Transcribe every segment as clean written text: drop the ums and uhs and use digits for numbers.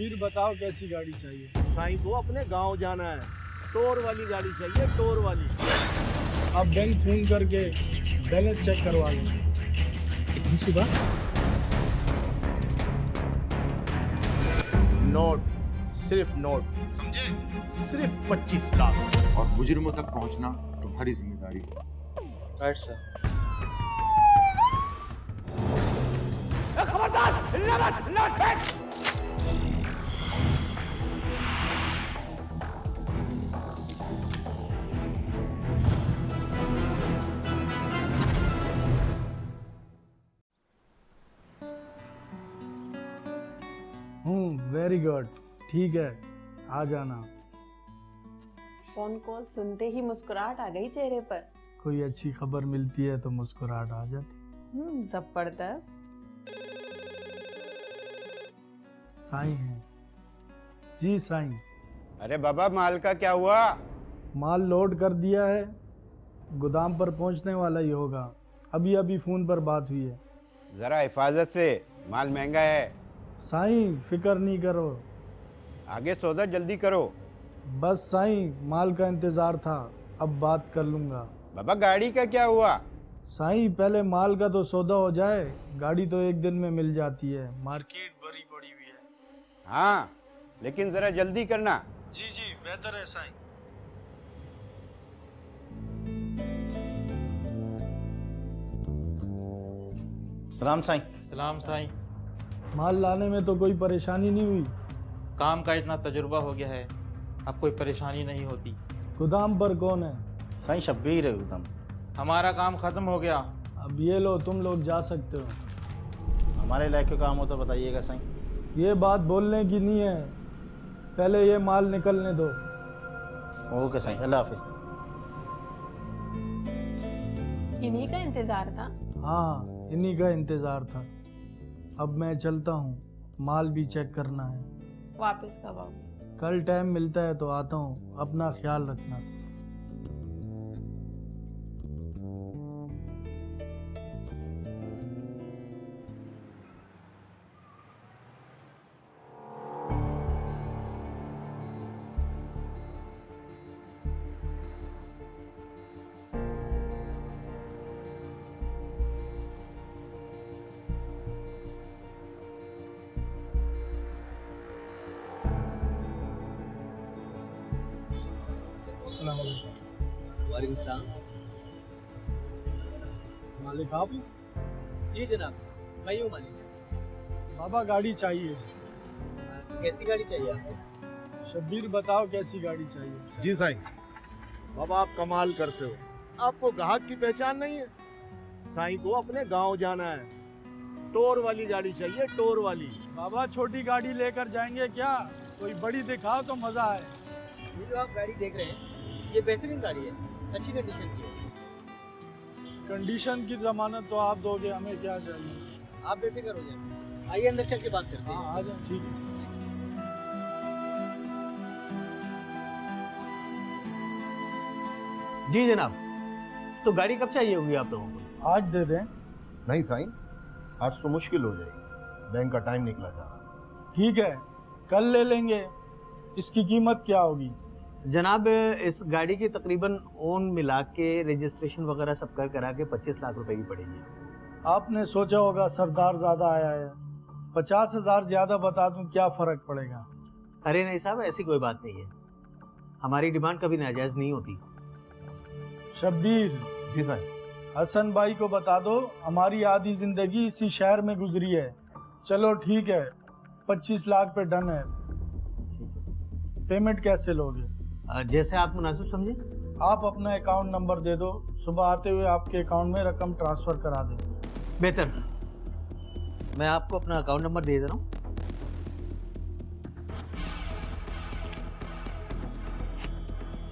शब्बीर बताओ कैसी गाड़ी चाहिए? साईं को अपने गांव जाना है, टोर वाली गाड़ी चाहिए, टोर वाली। आप बैंक फोन करके बैलेंस चेक करवा लें। इतनी सुबह? नोट, सिर्फ नोट, समझे? सिर्फ 25 लाख। और मुजरिमों तक पहुंचना तुम्हारी जिम्मेदारी है। Right sir. खबरदार, हिलना मत, हिलना मत, बैठ। वेरी गुड, ठीक है, आ जाना। फोन कॉल सुनते ही मुस्कुराहट आ गई चेहरे पर। कोई अच्छी खबर मिलती है तो मुस्कुराहट आ जाती। जबरदस्त। साईं है जी, साईं। अरे बाबा, माल का क्या हुआ? माल लोड कर दिया है, गोदाम पर पहुंचने वाला ही होगा। अभी अभी फोन पर बात हुई है। जरा हिफाजत से, माल महंगा है। साईं फिक्र नहीं करो। आगे सौदा जल्दी करो। बस साईं, माल का इंतजार था, अब बात कर लूंगा। बाबा, गाड़ी का क्या हुआ? साईं पहले माल का तो सौदा हो जाए, गाड़ी तो एक दिन में मिल जाती है, मार्केट भरी पड़ी हुई है। हाँ, लेकिन जरा जल्दी करना। जी जी, बेहतर है साईं। सलाम साईं। सलाम साईं। माल लाने में तो कोई परेशानी नहीं हुई? काम का इतना तजुर्बा हो गया है, अब कोई परेशानी नहीं होती। गोदाम पर कौन है? साईं शब्बीर है एकदम। हमारा काम खत्म हो गया। अब ये लो, तुम लोग जा सकते हो। हमारे इलाके का काम हो तो बताइएगा साईं। ये बात बोलने की नहीं है, पहले ये माल निकलने दो। ओके साईं, अल्लाह हाफिज। इन्हीं का इंतजार था। हाँ, इन्हीं का इंतजार था। अब मैं चलता हूँ, माल भी चेक करना है। वापस कब आओगे? कल टाइम मिलता है तो आता हूँ, अपना ख्याल रखना। अस्सलाम वालेकुम। वालेकुम सलाम। मालिक आप? जी जनाब, मैं हूँ मालिक। बाबा गाड़ी चाहिए। कैसी गाड़ी चाहिए आपको? शब्बीर बताओ कैसी गाड़ी चाहिए? जी साईं। बाबा, आप कमाल करते हो। आपको ग्राहक की पहचान नहीं है? साईं को अपने गांव जाना है, टोर वाली गाड़ी चाहिए, टोर वाली। बाबा छोटी गाड़ी लेकर जाएंगे क्या? कोई बड़ी दिखाओ तो मजा आए। ये जो आप गाड़ी देख रहे हैं, ये बेहतरीन गाड़ी है, अच्छी कंडीशन की है। कंडीशन की जमानत तो आप दोगे, हमें क्या चाहिए? आप बेफिक्र हो जाए। आइए अंदर चल के बात करते हैं। हाँ आ जाओ, ठीक है। जी जनाब, तो गाड़ी कब चाहिए होगी आप लोगों को? आज दे दें। नहीं साईं, आज तो मुश्किल हो जाएगी, बैंक का टाइम निकला जा रहा। ठीक है, कल ले लेंगे। इसकी कीमत क्या होगी? जनाब, इस गाड़ी की तकरीबन ओन मिला के रजिस्ट्रेशन वगैरह सब कर करा के 25 लाख रुपए की पड़ेगी। आपने सोचा होगा सरदार ज्यादा आया है, 50,000 ज्यादा बता दूं, क्या फर्क पड़ेगा? अरे नहीं साहब, ऐसी कोई बात नहीं है, हमारी डिमांड कभी नाजायज नहीं होती। शब्बीर, जी साईं। हसन भाई को बता दो, हमारी आधी जिंदगी इसी शहर में गुजरी है। चलो ठीक है, 25 लाख पे डन है। पेमेंट कैसे लोगे? जैसे आप मुनासिब समझे। आप अपना अकाउंट नंबर दे दो, सुबह आते हुए आपके अकाउंट में रकम ट्रांसफर करा दें। बेहतर, मैं आपको अपना अकाउंट नंबर दे रहा हूँ।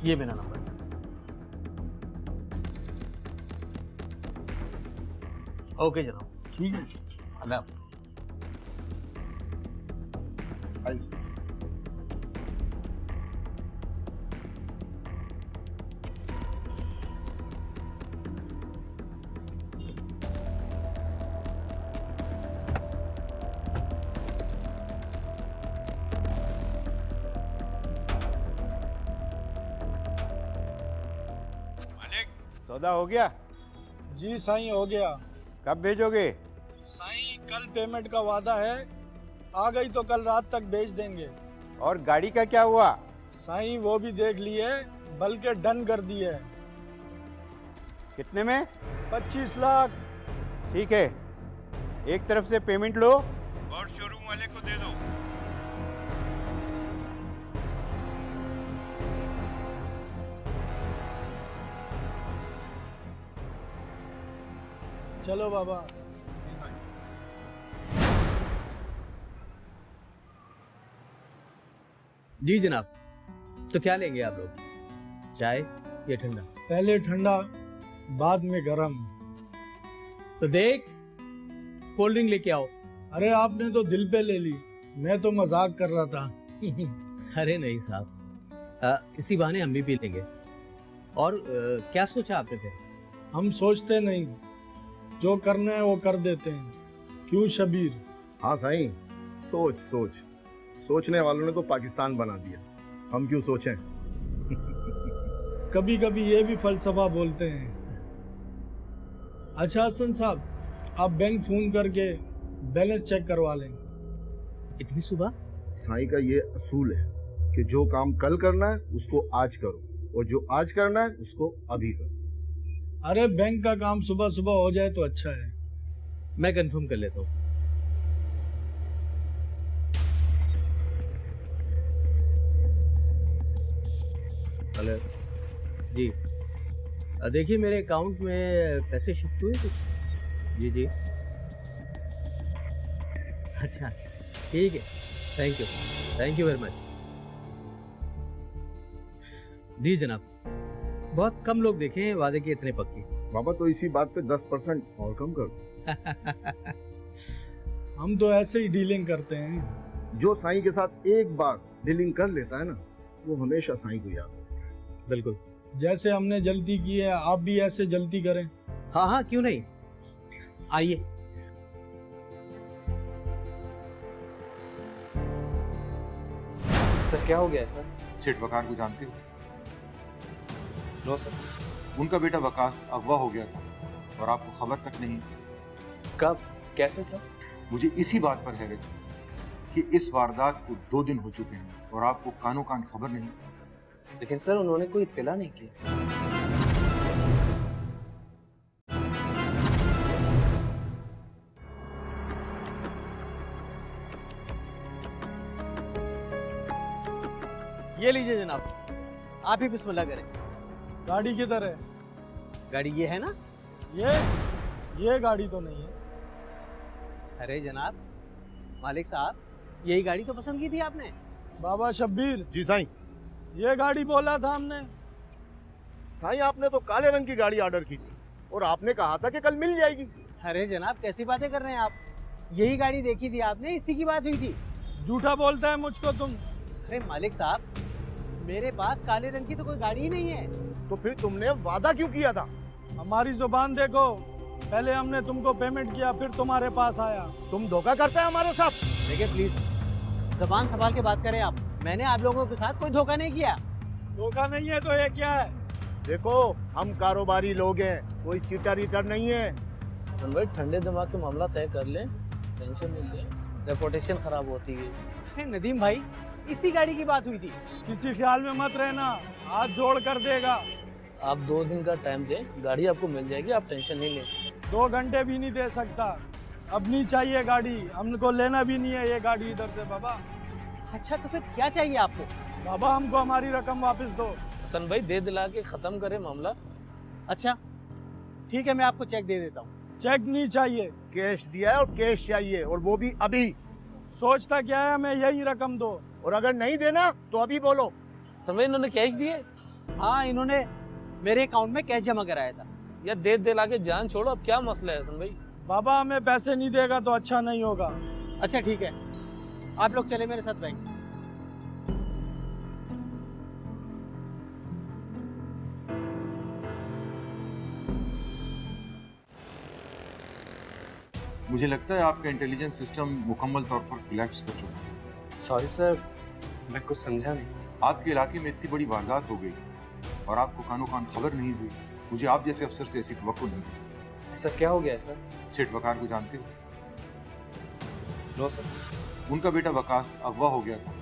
ये मेरा नंबर। ओके जनाब, ठीक है। अल्लाह हाफिज़। सौदा हो गया? जी साईं हो गया। कब भेजोगे? साईं कल पेमेंट का वादा है, आ गई तो कल रात तक भेज देंगे। और गाड़ी का क्या हुआ? साईं वो भी देख लिए, बल्कि डन कर दी है। कितने में? 25 लाख। ठीक है, एक तरफ से पेमेंट लो और शोरूम वाले को दे दो। चलो बाबा। जी जनाब, तो क्या लेंगे आप लोग, चाय या ठंडा? पहले ठंडा बाद में गरम। सदेक, कोल्ड ड्रिंक लेके आओ। अरे आपने तो दिल पे ले ली, मैं तो मजाक कर रहा था। अरे नहीं साहब, इसी बहाने हम भी पी लेंगे। और क्या सोचा आपने फिर? हम सोचते नहीं, जो करना है वो कर देते हैं। क्यों शबीर? हाँ साईं, सोच सोच सोचने वालों ने तो पाकिस्तान बना दिया, हम क्यों सोचें। कभी कभी ये भी फलसफा बोलते हैं। अच्छा हसन साहब, आप बैंक फोन करके बैलेंस चेक करवा लें। इतनी सुबह? साईं का ये असूल है कि जो काम कल करना है उसको आज करो, और जो आज करना है उसको अभी करो। अरे बैंक का काम सुबह सुबह हो जाए तो अच्छा है। मैं कंफर्म कर लेता हूँ। हेलो जी, देखिए मेरे अकाउंट में पैसे शिफ्ट हुए कुछ। जी जी, अच्छा अच्छा, ठीक है, थैंक यू वेरी मच। जी जनाब, बहुत कम लोग देखे हैं वादे के इतने पक्के। बाबा तो इसी बात पे 10% और कम कर दो। हम तो ऐसे ही डीलिंग करते हैं। जो साईं के साथ एक बार डीलिंग कर लेता है ना, वो हमेशा साईं को याद रखता है। बिल्कुल, जैसे हमने जल्दी की है, आप भी ऐसे जल्दी करें। हाँ हाँ, क्यों नहीं, आइए। सर क्या हो गया है सर? सेठ वकार को जानते हो? No sir. उनका बेटा वकास अगवा हो गया था और आपको खबर तक नहीं। कब, कैसे सर? मुझे इसी बात पर हैरत है कि इस वारदात को 2 दिन हो चुके हैं और आपको कानो कान खबर नहीं। लेकिन सर उन्होंने कोई इत्तला नहीं की। ये लीजिए जनाब, आप ही बिस्मिल्लाह करें। गाड़ी किधर है? गाड़ी ये है ना? ये गाड़ी तो नहीं है। अरे जनाब, मालिक साहब, यही गाड़ी तो पसंद की थी आपने। बाबा शब्बीर। जी साईं। ये गाड़ी बोला था हमने। साईं आपने तो काले रंग की गाड़ी ऑर्डर की थी और आपने कहा था कि कल मिल जाएगी। अरे जनाब, कैसी बातें कर रहे हैं आप? यही गाड़ी देखी थी आपने, इसी की बात हुई थी। झूठा बोलता है मुझको तुम। अरे मालिक साहब, मेरे पास काले रंग की तो कोई गाड़ी ही नहीं है। तो फिर तुमने वादा क्यों किया था? हमारी जुबान देखो, पहले हमने तुमको पेमेंट किया, फिर तुम्हारे पास आया। तुम धोखा करते हैं हमारे साथ। देखिए प्लीज, जबान संभाल के बात करें आप। मैंने आप लोगों के साथ कोई धोखा नहीं किया। धोखा नहीं है तो ये क्या है? देखो, हम कारोबारी लोग हैं, कोई चीटर रीटर नहीं है। सन भाई ठंडे दिमाग से मामला तय कर ले, टेंशन नहीं ले, रेपुटेशन खराब होती है। अरे नदीम भाई, इसी गाड़ी की बात हुई थी। किसी ख्याल में मत रहना, हाथ जोड़ कर देगा। आप 2 दिन का टाइम दें, गाड़ी आपको मिल जाएगी, आप टेंशन नहीं लें। 2 घंटे भी नहीं दे सकता, अब नहीं चाहिए गाड़ी, हमको लेना भी नहीं है ये गाड़ी इधर से बाबा। अच्छा तो फिर क्या चाहिए आपको? बाबा हमको हमारी रकम वापस दो। सन भाई दे दिला के खत्म करें मामला। अच्छा ठीक है, मैं आपको चेक दे देता हूँ। चेक नहीं चाहिए, कैश दिया है और कैश चाहिए, और वो भी अभी। सोचता क्या है, मैं यही रकम दो, और अगर नहीं देना तो अभी बोलो। सन भाई इन्होंने कैश दिए? हाँ, इन्होंने मेरे अकाउंट में कैश जमा कराया था। या दे दिला के जान छोड़ो, अब क्या मसला है सन भाई? बाबा हमें पैसे नहीं देगा तो अच्छा नहीं होगा। अच्छा ठीक है, आप लोग चले मेरे साथ बैंक। मुझे लगता है आपका इंटेलिजेंस सिस्टम मुकम्मल तौर पर कोलैप्स कर चुका है। सॉरी सर, मैं कुछ समझा नहीं। आपके इलाके में इतनी बड़ी वारदात हो गई और आपको कानो कान खबर नहीं हुई। मुझे आप जैसे अफसर से ऐसी तवक्को नहीं थी। सर क्या हो गया है सर? सेठ वकार को जानते हो? No sir. उनका बेटा वकास अगवा हो गया था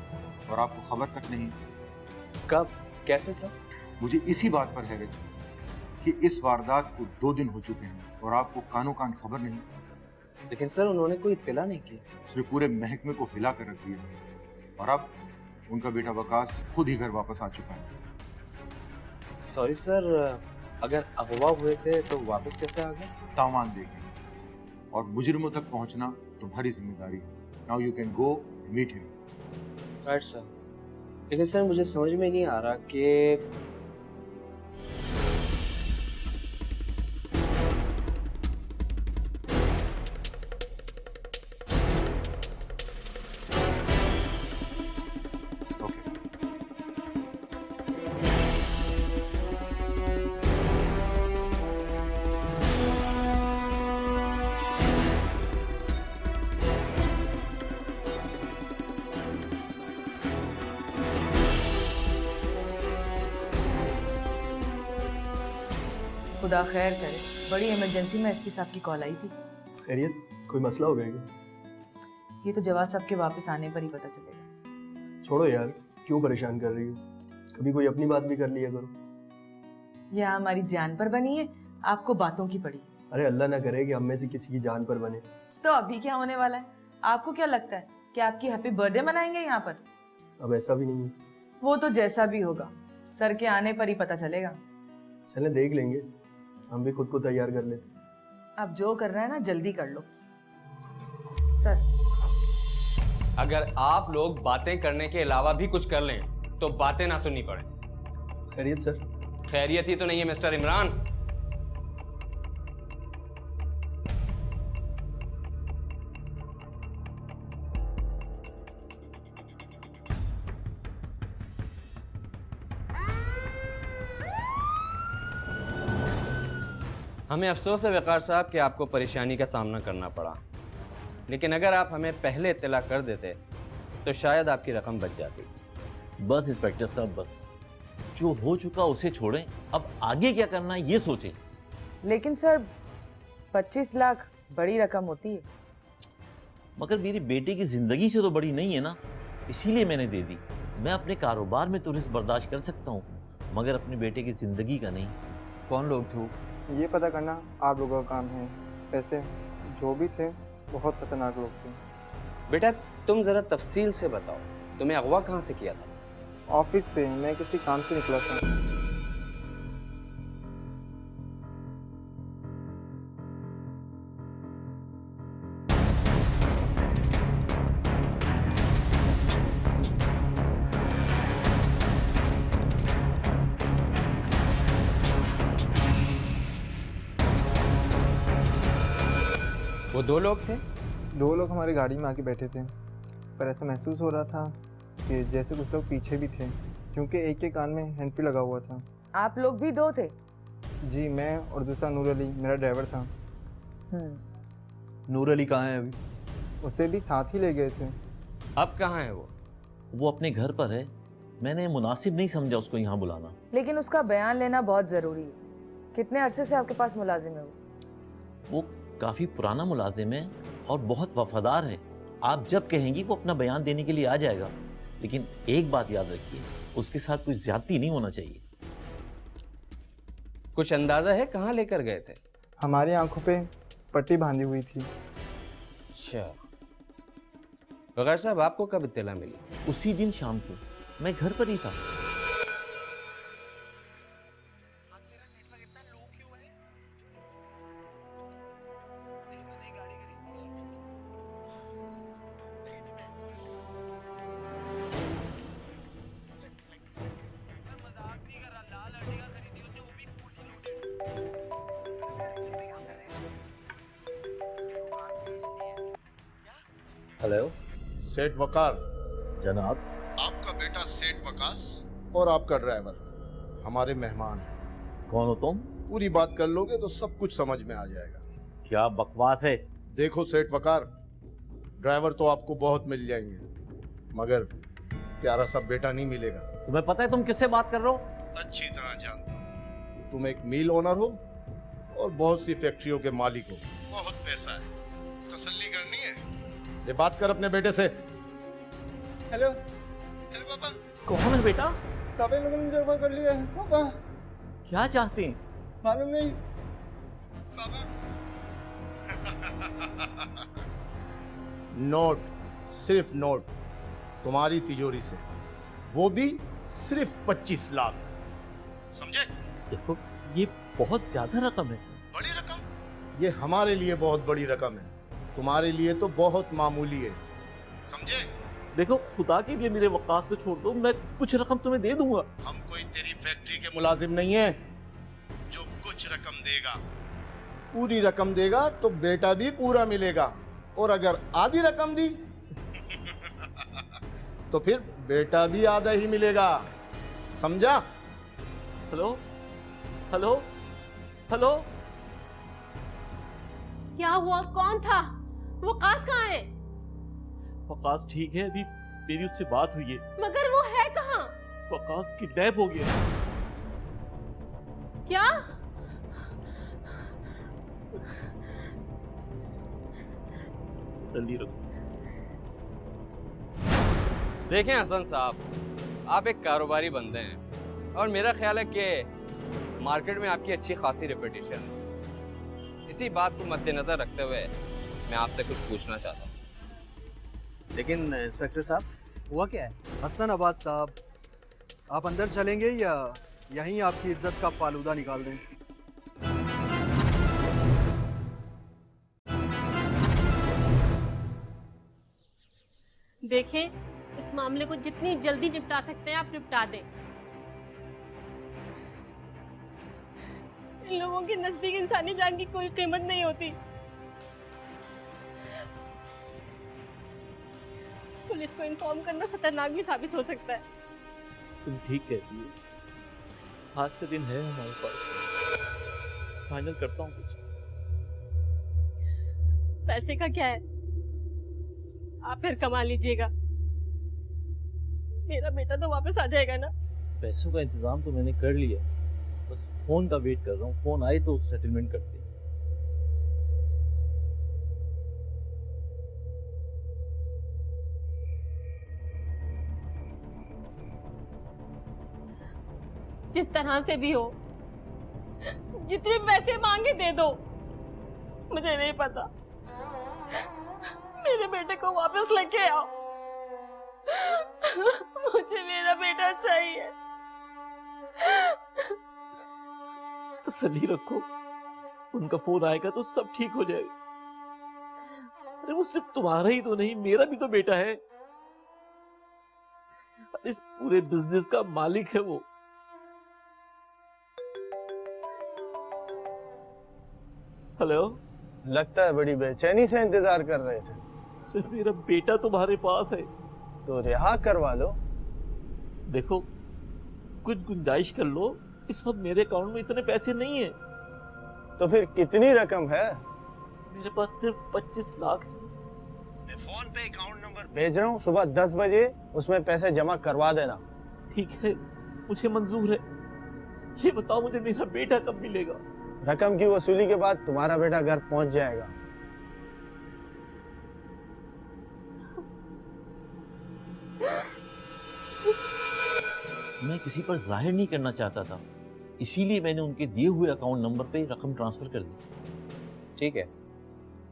और आपको खबर तक नहीं। कब? कैसे सर? मुझे इसी बात पर हैरत है कि इस वारदात को 2 दिन हो चुके हैं और आपको कानो कान खबर नहीं। लेकिन सर उन्होंने कोई इत्तला नहीं की। उसने पूरे महकमे को हिला कर रख दिया और अब उनका बेटा वकास खुद ही घर वापस आ चुका है। सॉरी सर, अगर अगवा हुए थे तो वापस कैसे आ गए? तावान देखेंगे और मुजरिमों तक पहुंचना तुम्हारी जिम्मेदारी है। Now you can go meet him. Right sir. लेकिन सर मुझे समझ में नहीं आ रहा कि खुदा खैर करे, बड़ी इमरजेंसी में एसपी साहब की कॉल आई थी। खैरियत? कोई मसला हो गया क्या? ये तो जवाब साहब के वापस आने पर ही पता चलेगा। छोड़ो यार, क्यों परेशान कर रही हो? कभी कोई अपनी बात भी कर लिया करो। यह हमारी जान पर बनी है, आपको बातों की पड़ी। अरे अल्लाह ना करे कि हम में से किसी की जान पर बने। तो अभी क्या होने वाला है? आपको क्या लगता है कि आपकी हैप्पी बर्थडे मनाएंगे यहाँ पर? अब ऐसा भी नहीं है। वो तो जैसा भी होगा सर के आने पर ही पता चलेगा। चलें देख लेंगे, हम भी खुद को तैयार कर लेते। अब जो करना है ना जल्दी कर लो। सर अगर आप लोग बातें करने के अलावा भी कुछ कर लें तो बातें ना सुननी पड़े। खैरियत सर? खैरियत ही तो नहीं है मिस्टर इमरान। हमें अफसोस है वकार साहब कि आपको परेशानी का सामना करना पड़ा, लेकिन अगर आप हमें पहले इत्तला कर देते तो शायद आपकी रकम बच जाती। बस इंस्पेक्टर साहब बस, जो हो चुका उसे छोड़ें, अब आगे क्या करना है ये सोचें। लेकिन सर 25 लाख बड़ी रकम होती है। मगर मेरी बेटे की जिंदगी से तो बड़ी नहीं है ना, इसीलिए मैंने दे दी। मैं अपने कारोबार में तो रिस्क बर्दाश्त कर सकता हूँ, मगर अपने बेटे की जिंदगी का नहीं। कौन लोग थे? ये पता करना आप लोगों का काम है। वैसे जो भी थे बहुत खतरनाक लोग थे। बेटा तुम जरा तफसील से बताओ, तुम्हें अगवा कहाँ से किया था? ऑफिस से, मैं किसी काम से निकला था। वो 2 लोग थे? 2 लोग हमारी गाड़ी में आके बैठे थे, पर ऐसा महसूस हो रहा था कि जैसे कुछ लोग पीछे भी थे, क्योंकि एक के कान में हैंडफ्री लगा हुआ था। आप लोग भी 2 थे? जी, मैं और दूसरा नूर अली मेरा ड्राइवर था। नूर अली कहाँ है अभी? उसे भी साथ ही ले गए थे। अब कहाँ है वो? वो अपने घर पर है, मैंने मुनासिब नहीं समझा उसको यहाँ बुलाना। लेकिन उसका बयान लेना बहुत जरूरी है। कितने अरसे से आपके पास मुलाजिम है वो काफी पुराना मुलाजिम है और बहुत वफादार है। आप जब कहेंगी वो अपना बयान देने के लिए आ जाएगा, लेकिन एक बात याद रखिए, उसके साथ कोई ज्यादती नहीं होना चाहिए। कुछ अंदाजा है कहाँ लेकर गए थे? हमारी आंखों पे पट्टी बांधी हुई थी। अच्छा, वकार साहब आपको कब इत्तला मिली? उसी दिन शाम को मैं घर पर ही था। हेलो सेठ वकार। जनाब। आपका बेटा सेठ वकास और आपका ड्राइवर हमारे मेहमान हैं। कौन हो तुम? पूरी बात कर लोगे तो सब कुछ समझ में आ जाएगा। क्या बकवास है? देखो सेठ वकार, ड्राइवर तो आपको बहुत मिल जाएंगे, मगर प्यारा सा बेटा नहीं मिलेगा। तुम्हें पता है तुम किससे बात कर रहे हो? अच्छी तरह जानता हूँ। तुम एक मिल ओनर हो और बहुत सी फैक्ट्रियों के मालिक हो। बहुत पैसा है, तसल्ली करनी है। ये बात कर अपने बेटे से। हेलो हेलो पापा। कौन है बेटा? पापा लोगों ने जमा कर लिया है पापा। क्या चाहते हैं? मालूम नहीं पापा। नोट, सिर्फ नोट तुम्हारी तिजोरी से, वो भी सिर्फ 25 लाख। समझे? देखो ये बहुत ज्यादा रकम है। बड़ी रकम? ये हमारे लिए बहुत बड़ी रकम है, तुम्हारे लिए तो बहुत मामूली है। समझे? देखो खुदा के लिए मेरे वकास को छोड़ दो, मैं कुछ रकम तुम्हें दे दूंगा। हम कोई तेरी फैक्ट्री के मुलाजिम नहीं है जो कुछ रकम देगा। पूरी रकम देगा तो बेटा भी पूरा मिलेगा, और अगर आधी रकम दी तो फिर बेटा भी आधा ही मिलेगा। समझा? Hello hello hello. क्या हुआ? कौन था? वकास कहाँ है? वकास ठीक है, अभी मेरी उससे बात हुई है। मगर वो है कहाँ? वकास किडनैप हो गया। क्या? तसल्ली रखो। देखें हसन साहब, आप एक कारोबारी बंदे हैं और मेरा ख्याल है कि मार्केट में आपकी अच्छी खासी रेपुटेशन है। इसी बात को मद्देनजर रखते हुए मैं आपसे कुछ पूछना चाहता हूँ। लेकिन इंस्पेक्टर साहब, हुआ क्या है? हसन अब्बास साहब, आप अंदर चलेंगे या यहीं आपकी इज्जत का फालूदा निकाल दें? देखें, इस मामले को जितनी जल्दी निपटा सकते हैं आप निपटा दें। इन लोगों के नजदीक इंसानी जान की कोई कीमत नहीं होती। पुलिस को इन्फॉर्म करना खतरनाक भी साबित हो सकता है। तुम ठीक कहती हो, आज का दिन है हमारे पास। फाइनल करता हूँ कुछ। पैसे का क्या है, आप फिर कमा लीजिएगा। मेरा बेटा तो वापस आ जाएगा ना? पैसों का इंतजाम तो मैंने कर लिया, बस फोन का वेट कर रहा हूँ। फोन आए तो सेटलमेंट करते हैं। जिस तरह से भी हो, जितने पैसे मांगे दे दो। मुझे नहीं पता, मेरे बेटे को वापस लेके आओ। मुझे मेरा बेटा चाहिए। तसल्ली रखो, उनका फोन आएगा तो सब ठीक हो जाएगा। अरे वो सिर्फ तुम्हारा ही तो नहीं, मेरा भी तो बेटा है। इस पूरे बिजनेस का मालिक है वो। हेलो। लगता है बड़ी बेचैनी से इंतजार कर रहे थे। सिर्फ मेरा बेटा तुम्हारे पास है तो रिहा करवा लो। देखो कुछ गुंजाइश कर लो, इस वक्त मेरे अकाउंट में इतने पैसे नहीं है। तो फिर कितनी रकम है? मेरे पास सिर्फ 25 लाख है। मैं फोन पे अकाउंट नंबर भेज रहा हूँ, सुबह 10 बजे उसमें पैसे जमा करवा देना। ठीक है, मुझे मंजूर है। ये बताओ मुझे मेरा बेटा कब मिलेगा? रकम की वसूली के बाद तुम्हारा बेटा घर पहुंच जाएगा। मैं किसी पर जाहिर नहीं करना चाहता था, इसीलिए मैंने उनके दिए हुए अकाउंट नंबर पे रकम ट्रांसफर कर दी। ठीक है,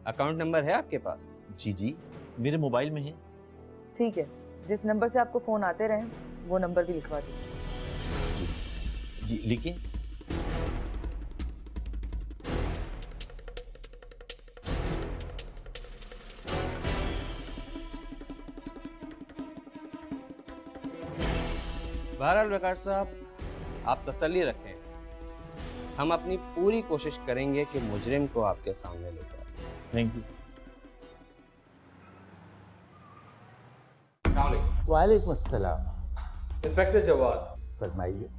अकाउंट नंबर है आपके पास? जी जी, मेरे मोबाइल में है। ठीक है, जिस नंबर से आपको फोन आते रहे वो नंबर भी लिखवा दीजिए। जी लिखिए। बहरहाल वकार साहब, आप तसल्ली रखें, हम अपनी पूरी कोशिश करेंगे कि मुजरिम को आपके सामने लेकर आए। Thank you. वालेकुम अस्सलाम। इंस्पेक्टर जवाद, फरमाइए।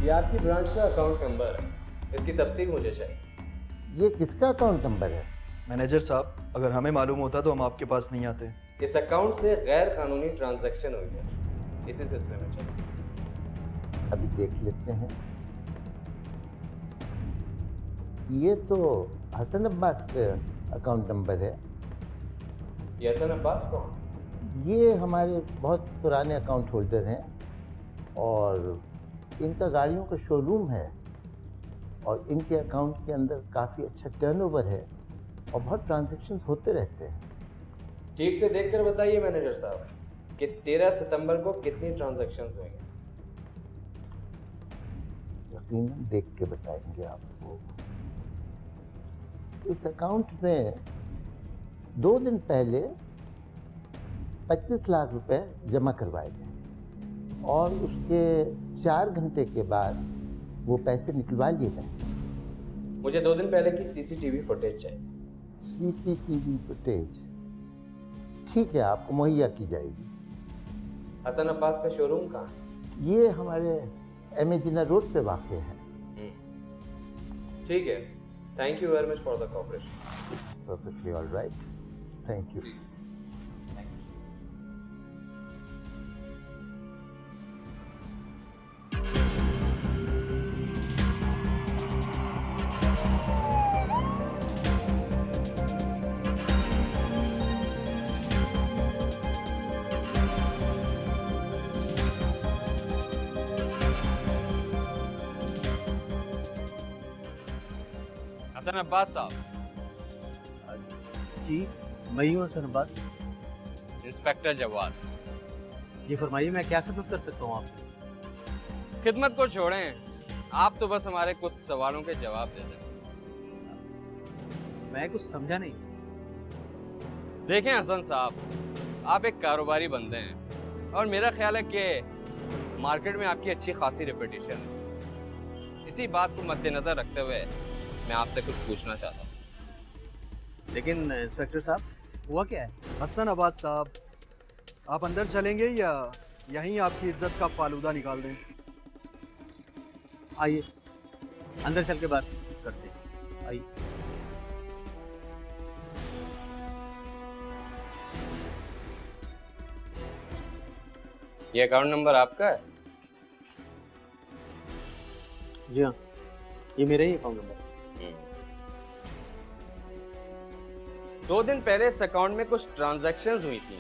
ये आपकी ब्रांच का अकाउंट नंबर है, इसकी तफसील मुझे चाहिए। ये किसका अकाउंट नंबर है? मैनेजर साहब, अगर हमें मालूम होता तो हम आपके पास नहीं आते। इस अकाउंट से गैर कानूनी ट्रांजैक्शन हुई है, इसी सिलसिले में चलो। अभी देख लेते हैं। ये तो हसन अब्बास का अकाउंट नंबर है। ये हसन अब्बास कौन? ये हमारे बहुत पुराने अकाउंट होल्डर हैं और इनका गाड़ियों का शोरूम है और इनके अकाउंट के अंदर काफ़ी अच्छा टर्नओवर है और बहुत ट्रांजैक्शंस होते रहते हैं। ठीक से देखकर बताइए मैनेजर साहब कि 13 सितंबर को कितनी ट्रांजैक्शंस हुई? यकीनन देख के बताएंगे आपको। इस अकाउंट में 2 दिन पहले 25 लाख रुपए जमा करवाए गए और उसके 4 घंटे के बाद वो पैसे निकलवा लिए गए। मुझे 2 दिन पहले की सीसीटीवी फुटेज चाहिए। सीसीटीवी फुटेज ठीक है, आपको मुहैया की जाएगी। हसन अब्बास का शोरूम कहाँ है? ये हमारे एमेजिना रोड पे वाक़ है। ठीक है, thank you very much for the cooperation. Perfectly all right, thank you. Hasan Abbas साहब। जी मैं ही हूँ हसन अब्बास। इंस्पेक्टर जवाद। ये फरमाइए, मैं क्या खिदमत कर सकता हूँ आपकी? खिदमत को छोड़ें, आप तो बस हमारे कुछ सवालों के जवाब दे दें। मैं कुछ समझा नहीं। देखें हसन साहब, आप एक कारोबारी बंदे हैं और मेरा ख्याल है कि मार्केट में आपकी अच्छी खासी रेपुटेशन है। इसी बात को मद्देनजर रखते हुए मैं आपसे कुछ पूछना चाहता हूँ। लेकिन इंस्पेक्टर साहब, हुआ क्या है? हसन अब्बास साहब, आप अंदर चलेंगे या यहीं आपकी इज्जत का फालूदा निकाल दें? आइए अंदर चल के बात करते हैं, आइए। ये अकाउंट नंबर आपका है? जी हाँ, ये मेरा ही अकाउंट नंबर। 2 दिन पहले इस अकाउंट में कुछ ट्रांजैक्शंस हुई थी,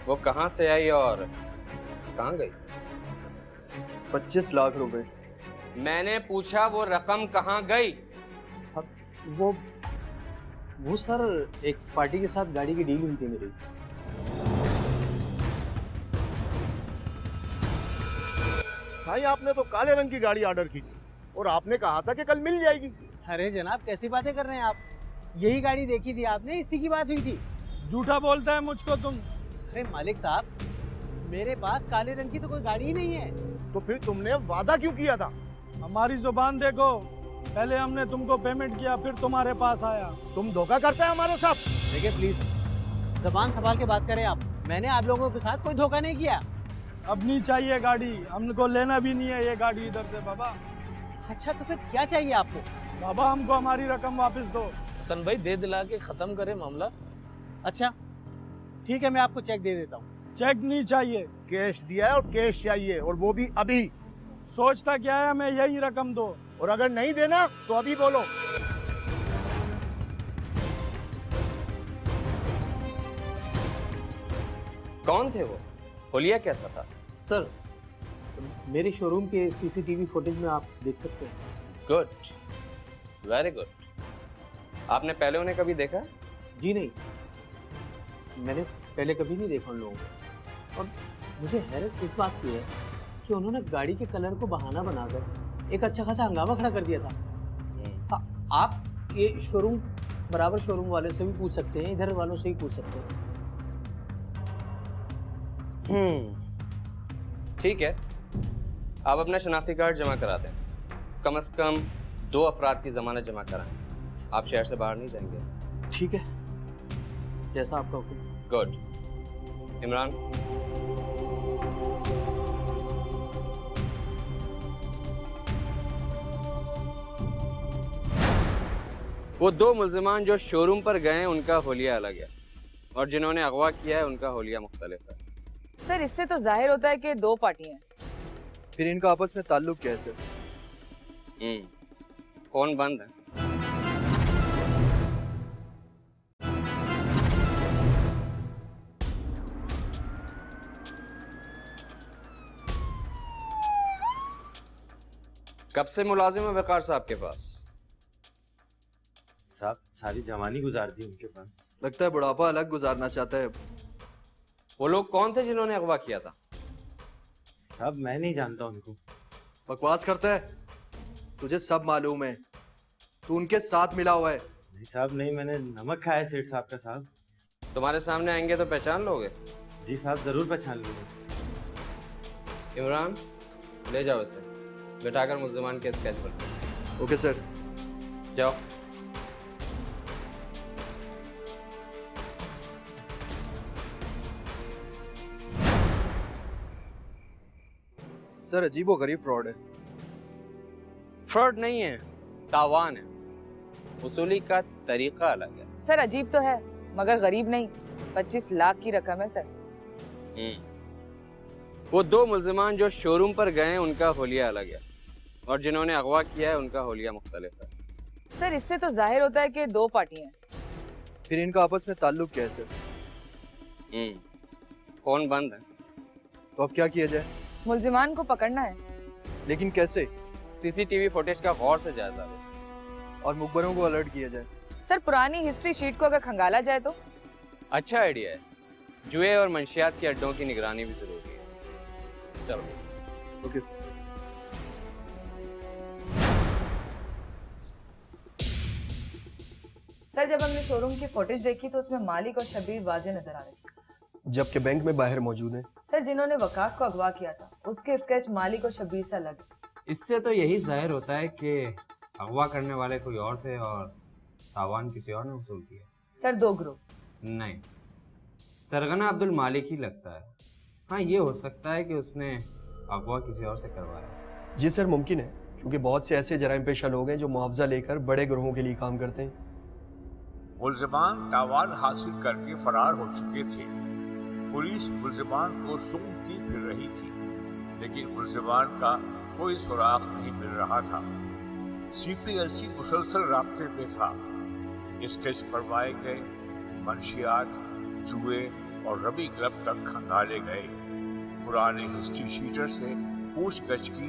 वो कहाँ से आई और कहाँ गई? 25 लाख रुपए। मैंने पूछा वो रकम कहाँ गई? वो सर एक पार्टी के साथ गाड़ी की डील हुई थी मेरी। भाई आपने तो काले रंग की गाड़ी ऑर्डर की थी और आपने कहा था कि कल मिल जाएगी। अरे जनाब, कैसी बातें कर रहे हैं आप? यही गाड़ी देखी थी आपने, इसी की बात हुई थी। झूठा बोलता है मुझको तुम। अरे मालिक साहब, मेरे पास काले रंग की तो कोई गाड़ी ही नहीं है। तो फिर तुमने वादा क्यों किया था? हमारी जुबान देखो, पहले हमने तुमको पेमेंट किया फिर तुम्हारे पास आया। तुम धोखा करते हैं हमारे साथ। देखिए प्लीज जबान संभाल के बात करें आप। मैंने आप लोगों के साथ कोई धोखा नहीं किया। अब नहीं चाहिए गाड़ी, हमको लेना भी नहीं है ये गाड़ी इधर से बाबा। अच्छा तो फिर क्या चाहिए आपको? बाबा हमको हमारी रकम वापस दो। हसन भाई दे दिला के खत्म करें मामला। अच्छा ठीक है, मैं आपको चेक दे देता हूँ। चेक नहीं चाहिए, कैश दिया है और कैश चाहिए, और वो भी अभी। सोचता क्या है मैं यही रकम दो, और अगर नहीं देना तो अभी बोलो। कौन थे वो? होलिया कैसा था? सर मेरे शोरूम के सीसीटीवी फुटेज में आप देख सकते हैं। Good, very good. आपने पहले उन्हें कभी देखा? जी नहीं, मैंने पहले कभी नहीं देखा उन लोगों को। और मुझे हैरत इस बात की है कि उन्होंने गाड़ी के कलर को बहाना बनाकर एक अच्छा खासा हंगामा खड़ा कर दिया था। आप ये शोरूम बराबर शोरूम वाले से भी पूछ सकते हैं, इधर वालों से भी पूछ सकते हैं। ठीक है, आप अपना शनाख्ती कार्ड जमा करा दें। कम से कम 2 अफराद की जमानत जमा कराएं। आप शहर से बाहर नहीं जाएंगे। ठीक है, जैसा आपका हुक्म। गुड। इमरान, वो 2 मुल्जिमान जो शोरूम पर गए हैं उनका होलिया अलग है और जिन्होंने अगवा किया है उनका होलिया मुख्तलिफ है। सर इससे तो जाहिर होता है कि दो पार्टी हैं। फिर इनका आपस में ताल्लुक क्या है सर? फोन बंद है। कब से मुलाजिम है वकार साहब के पास? साहब सारी जवानी गुजार दी उनके पास। लगता है बुढ़ापा अलग गुजारना चाहता है। वो लोग कौन थे जिन्होंने अगवा किया था? साहब मैं नहीं जानता उनको। बकवास करता है, तुझे सब मालूम है, तू उनके साथ मिला हुआ है। नहीं साहब नहीं, मैंने नमक खाया है सेठ साहब का। साहब तुम्हारे सामने आएंगे तो पहचान लोगे? जी साहब जरूर पहचान लूंगा। इमरान ले जाओ इसे, बिठाकर मुल्ज़िमान के स्केच पर। Okay sir. जाओ। सर अजीबो गरीब फ्रॉड है। फ्रॉड नहीं है, तावान है। वसूली का तरीका अलग है। सर अजीब तो है मगर गरीब नहीं। 25 लाख की रकम है सर। वो दो मुल्ज़िमान जो शोरूम पर गए हैं उनका होलिया अलग है, और जिन्होंने अगवा किया है उनका होलिया मुख्तलिफ है। सर इससे तो जाहिर होता है कि दो पार्टी हैं। फिर इनका आपस में ताल्लुक क्या है सर? फोन बंद है। तो अब क्या किया जाए? मुल्जिमान को पकड़ना है। लेकिन कैसे? सीसीटीवी फुटेज का गौर से जायजा लो और मुखबरों को अलर्ट किया जाए। सर पुरानी हिस्ट्री शीट को अगर खंगाला जाए तो? अच्छा आइडिया है। जुए और मंशियात के अड्डों की निगरानी भी जरूरी है। चलो। ओके। सर जब हमने शोरूम की फुटेज देखी तो उसमें मालिक और शबीर वाजे नजर आ रहे थे, जबकि बैंक में बाहर मौजूद है। सर जिन्होंने वकास को अगवा किया था उसके स्केच मालिक और शबीर से अलग है। इससे तो यही जाहिर होता है कि अगवा करने वाले कोई और थे और तावान किसी और ने वसूल किया। सर दो ग्रुप? नहीं, सरगना अब्दुल मालिक ही लगता है। हाँ ये हो सकता है कि उसने अगवा किसी और से करवाया। जी सर मुमकिन है, क्योंकि बहुत से ऐसे जराइम पेशा लोग हैं जो मुआवजा लेकर बड़े ग्रोहों के लिए काम करते हैं। मुल्ज़िमान तावान हासिल करके फरार हो चुके थे। पुलिस मुल्ज़िमान को सूंघती फिर रही थी, लेकिन मुल्ज़िमान का कोई सुराग नहीं मिल रहा था। सीपीएलसी मुसलसल राब्ते में था। स्केच करवाए गए, मंशियात, जुए और रबी क्लब तक खंगाले गए। पुराने हिस्ट्री शीटर से पूछगछ की,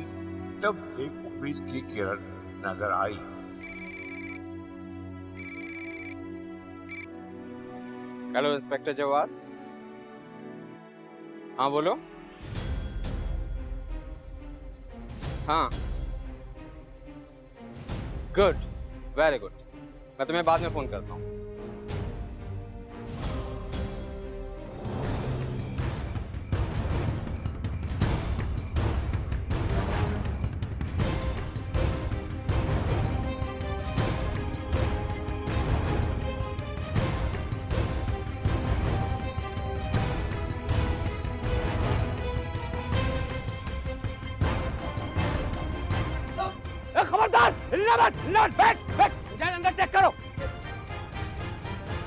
तब एक उम्मीद की किरण नजर आई। Hello inspector Jawad. हाँ बोलो। हाँ गुड, वेरी गुड। मैं तुम्हें बाद में फोन करता हूँ। खबरदार, हिलना मत, बैठ बैठ, मुझे अंदर चेक करो।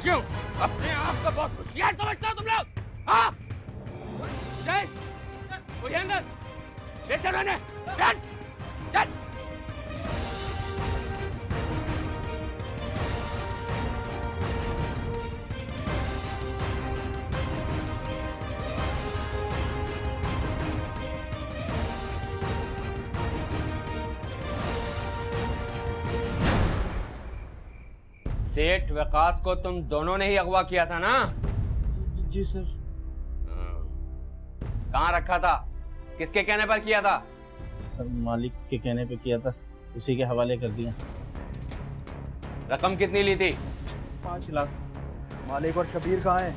क्यों अपने आप को बहुत होशियार समझते हो तुम लोग? हाँ चल, वो ये अंदर ले चलो इन्हें, चल चल। सेठ वकास को तुम दोनों ने ही अगवा किया था ना? जी सर। कहाँ रखा था? किसके कहने पर किया था? सर मालिक के कहने पे किया था, उसी के हवाले कर दिया। रकम कितनी ली थी? 5 लाख। मालिक और शबीर कहाँ हैं?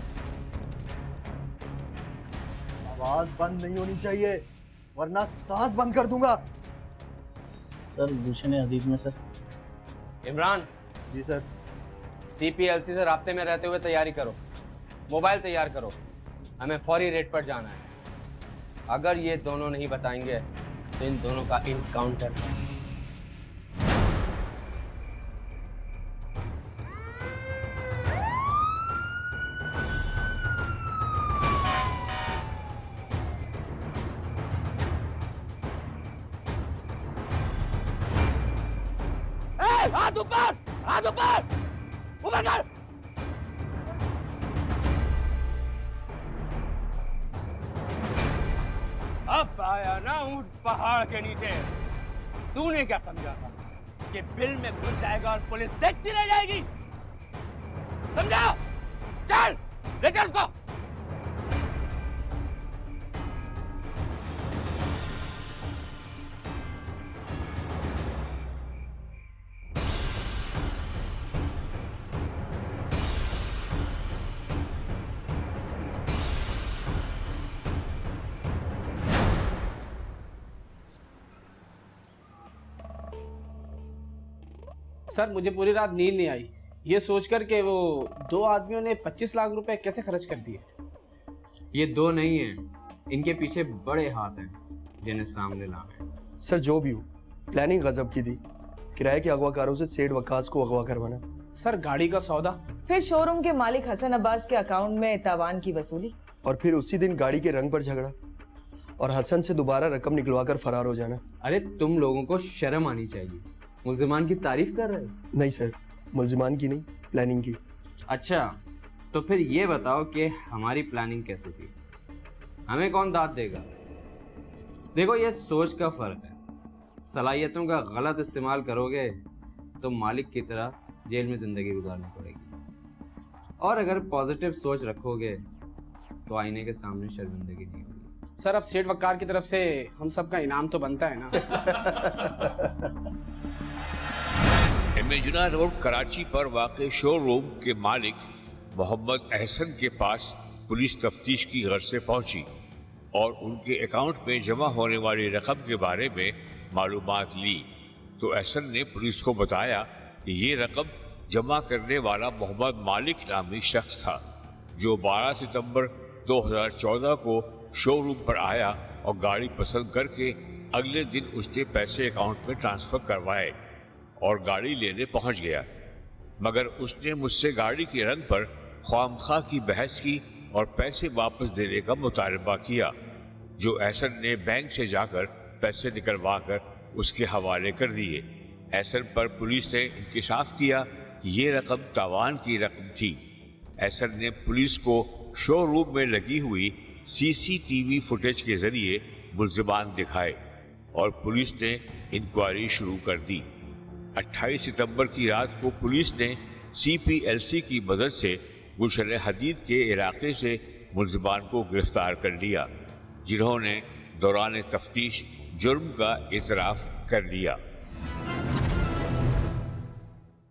आवाज बंद नहीं होनी चाहिए वरना सांस बंद कर दूंगा। सर गुलशन हदीद में सर। इमरान। जी सर। सीपीएलसी से राब्ते में रहते हुए तैयारी करो, मोबाइल तैयार करो, हमें फौरी रेट पर जाना है। अगर ये दोनों नहीं बताएंगे तो इन दोनों का इनकाउंटर। हाथ ऊपर, हाथ ऊपर, ऊपर कर। अब आया ना ऊंट पहाड़ के नीचे। तूने क्या समझा था कि बिल में घुस जाएगा और पुलिस देखती रह जाएगी? समझा? चल ले चल उसको। सर मुझे पूरी रात नींद नहीं आई, ये सोचकर कि वो दो आदमियों ने 25 लाख रुपए कैसे खर्च कर दिए। ये दो नहीं है, इनके पीछे बड़े हाथ हैं जिन्हें सामने लाना है। सर जो भी हो, प्लानिंग गजब की थी। किराए के अगवाकारों से सेठ वकास को अगवा करवाना। सर गाड़ी का सौदा, फिर शोरूम के मालिक हसन अब्बास के अकाउंट में तावान की वसूली, और फिर उसी दिन गाड़ी के रंग पर झगड़ा और हसन से दोबारा रकम निकलवाकर फरार हो जाना। अरे तुम लोगों को शर्म आनी चाहिए, मुल्जिमान की तारीफ कर रहे हो। नहीं सर, मुल्जिमान की नहीं, प्लानिंग की। अच्छा तो फिर ये बताओ कि हमारी प्लानिंग कैसे थी, हमें कौन दाद देगा? देखो ये सोच का फर्क है, सलाहियतों का गलत इस्तेमाल करोगे तो मालिक की तरह जेल में जिंदगी गुजारनी पड़ेगी, और अगर पॉजिटिव सोच रखोगे तो आईने के सामने शर्मिंदगी नहीं होगी। सर अब सेठ वकार की तरफ से हम सबका इनाम तो बनता है ना। इमेजिना रोड कराची पर वाक़ शोरूम के मालिक मोहम्मद अहसन के पास पुलिस तफ्तीश की गर्ज से पहुंची और उनके अकाउंट में जमा होने वाली रकम के बारे में मालूमात ली तो अहसन ने पुलिस को बताया कि ये रकम जमा करने वाला मोहम्मद मालिक नामी शख्स था, जो 12 सितंबर 2014 को शोरूम पर आया और गाड़ी पसंद करके अगले दिन उसने पैसे अकाउंट में ट्रांसफ़र करवाए और गाड़ी लेने पहुंच गया, मगर उसने मुझसे गाड़ी के रंग पर ख्वामखा की बहस की और पैसे वापस देने का मुतालबा किया, जो अहसन ने बैंक से जाकर पैसे निकलवा कर उसके हवाले कर दिए। अहसन पर पुलिस ने इंकिशाफ किया कि ये रकम तावान की रकम थी। अहसन ने पुलिस को शोरूम में लगी हुई CCTV फुटेज के जरिए मुल्जिमान दिखाए और पुलिस ने इंक्वायरी शुरू कर दी। 28 सितंबर की रात को पुलिस ने CPLC की मदद से गुलशन हदीद के इलाके से मुल्जिमान को गिरफ्तार कर लिया, जिन्होंने दौरान तफ्तीश जुर्म का इतराफ़ कर लिया।